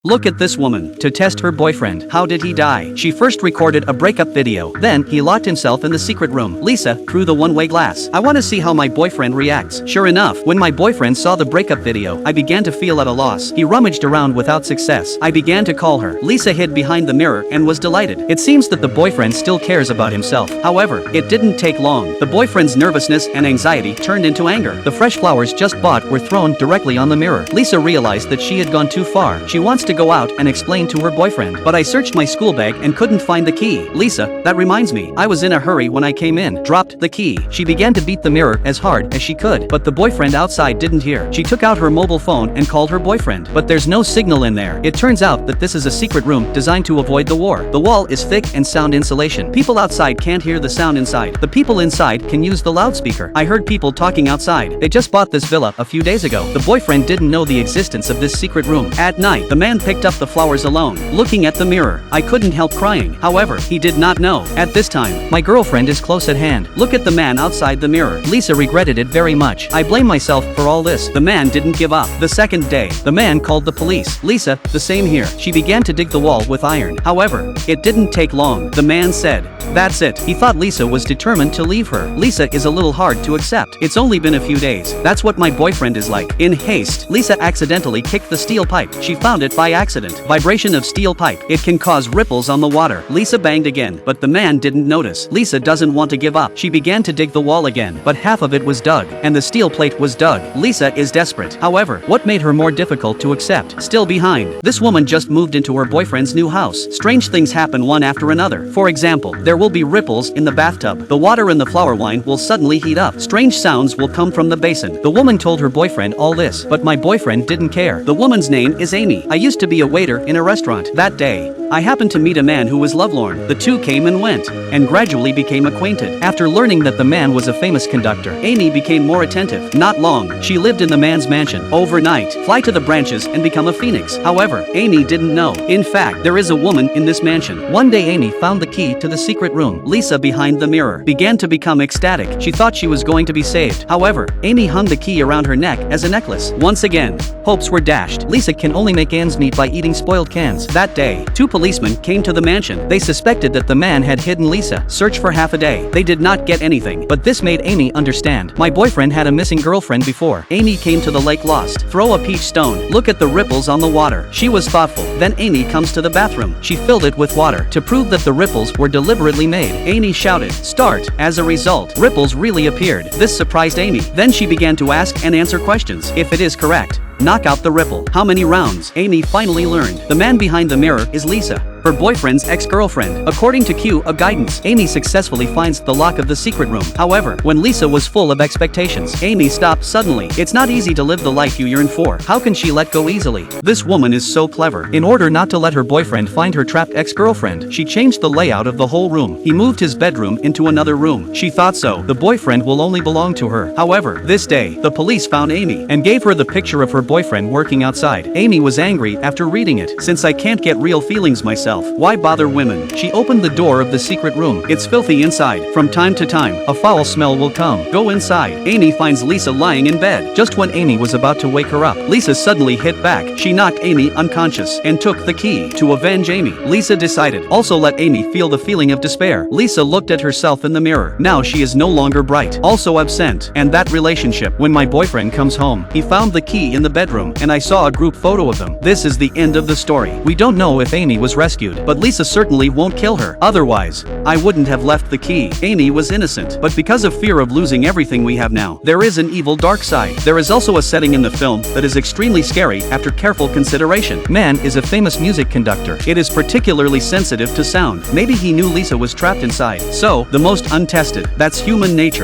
Look at this woman. To test her boyfriend. How did he die? She first recorded a breakup video. Then, he locked himself in the secret room. Lisa, through the one-way glass. I want to see how my boyfriend reacts. Sure enough, when my boyfriend saw the breakup video, I began to feel at a loss. He rummaged around without success. I began to call her. Lisa hid behind the mirror and was delighted. It seems that the boyfriend still cares about himself. However, it didn't take long. The boyfriend's nervousness and anxiety turned into anger. The fresh flowers just bought were thrown directly on the mirror. Lisa realized that she had gone too far. She wants to go out and explain to her boyfriend. But I searched my school bag and couldn't find the key. Lisa, that reminds me. I was in a hurry when I came in. Dropped the key. She began to beat the mirror as hard as she could. But the boyfriend outside didn't hear. She took out her mobile phone and called her boyfriend. But there's no signal in there. It turns out that this is a secret room designed to avoid the war. The wall is thick and sound insulation. People outside can't hear the sound inside. The people inside can use the loudspeaker. I heard people talking outside. They just bought this villa a few days ago. The boyfriend didn't know the existence of this secret room. At night, the man picked up the flowers alone. Looking at the mirror, I couldn't help crying. However, he did not know. At this time, my girlfriend is close at hand. Look at the man outside the mirror. Lisa regretted it very much. I blame myself for all this. The man didn't give up. The second day, the man called the police. Lisa, the same here. She began to dig the wall with iron. However, it didn't take long. The man said, "That's it." He thought Lisa was determined to leave her. Lisa is a little hard to accept. It's only been a few days. That's what my boyfriend is like. In haste, Lisa accidentally kicked the steel pipe. She found it by accident. Vibration of steel pipe. It can cause ripples on the water. Lisa banged again, but the man didn't notice. Lisa doesn't want to give up. She began to dig the wall again, but half of it was dug, and the steel plate was dug. Lisa is desperate. However, what made her more difficult to accept? Still behind. This woman just moved into her boyfriend's new house. Strange things happen one after another. For example, there will be ripples in the bathtub. The water in the flower wine will suddenly heat up. Strange sounds will come from the basin. The woman told her boyfriend all this, but my boyfriend didn't care. The woman's name is Amy. I used to be a waiter in a restaurant. That day, I happened to meet a man who was lovelorn. The two came and went, and gradually became acquainted. After learning that the man was a famous conductor, Amy became more attentive. Not long, she lived in the man's mansion. Overnight, fly to the branches and become a phoenix. However, Amy didn't know. In fact, there is a woman in this mansion. One day Amy found the key to the secret room. Lisa, behind the mirror, began to become ecstatic. She thought she was going to be saved. However, Amy hung the key around her neck as a necklace. Once again, hopes were dashed. Lisa can only make ends meet by eating spoiled cans. That day, two policemen came to the mansion. They suspected that the man had hidden Lisa. Searched for half a day. They did not get anything, but this made Amy understand. My boyfriend had a missing girlfriend before. Amy came to the lake lost. Throw a peach stone. Look at the ripples on the water. She was thoughtful. Then Amy comes to the bathroom. She filled it with water. To prove that the ripples were deliberately made, Amy shouted, "Start!" As a result, ripples really appeared. This surprised Amy. Then she began to ask and answer questions. If it is correct, knock out the ripple. How many rounds? Amy finally learned. The man behind the mirror is Lisa, her boyfriend's ex-girlfriend. According to Q, a guidance, Amy successfully finds the lock of the secret room. However, when Lisa was full of expectations, Amy stopped suddenly. It's not easy to live the life you yearn for. How can she let go easily? This woman is so clever. In order not to let her boyfriend find her trapped ex-girlfriend, she changed the layout of the whole room. He moved his bedroom into another room. She thought so. The boyfriend will only belong to her. However, this day, the police found Amy and gave her the picture of her boyfriend working outside. Amy was angry after reading it. Since I can't get real feelings myself, why bother women? She opened the door of the secret room. It's filthy inside. From time to time, a foul smell will come. Go inside. Amy finds Lisa lying in bed. Just when Amy was about to wake her up, Lisa suddenly hit back. She knocked Amy unconscious and took the key. To avenge Amy, Lisa decided also let Amy feel the feeling of despair. Lisa looked at herself in the mirror. Now she is no longer bright, also absent. And that relationship. When my boyfriend comes home, he found the key in the bedroom, and I saw a group photo of them. This is the end of the story. We don't know if Amy was rescued, but Lisa certainly won't kill her. Otherwise, I wouldn't have left the key. Amy was innocent, but because of fear of losing everything we have now, there is an evil dark side. There is also a setting in the film that is extremely scary after careful consideration. Man is a famous music conductor. It is particularly sensitive to sound. Maybe he knew Lisa was trapped inside. So, the most untested. That's human nature.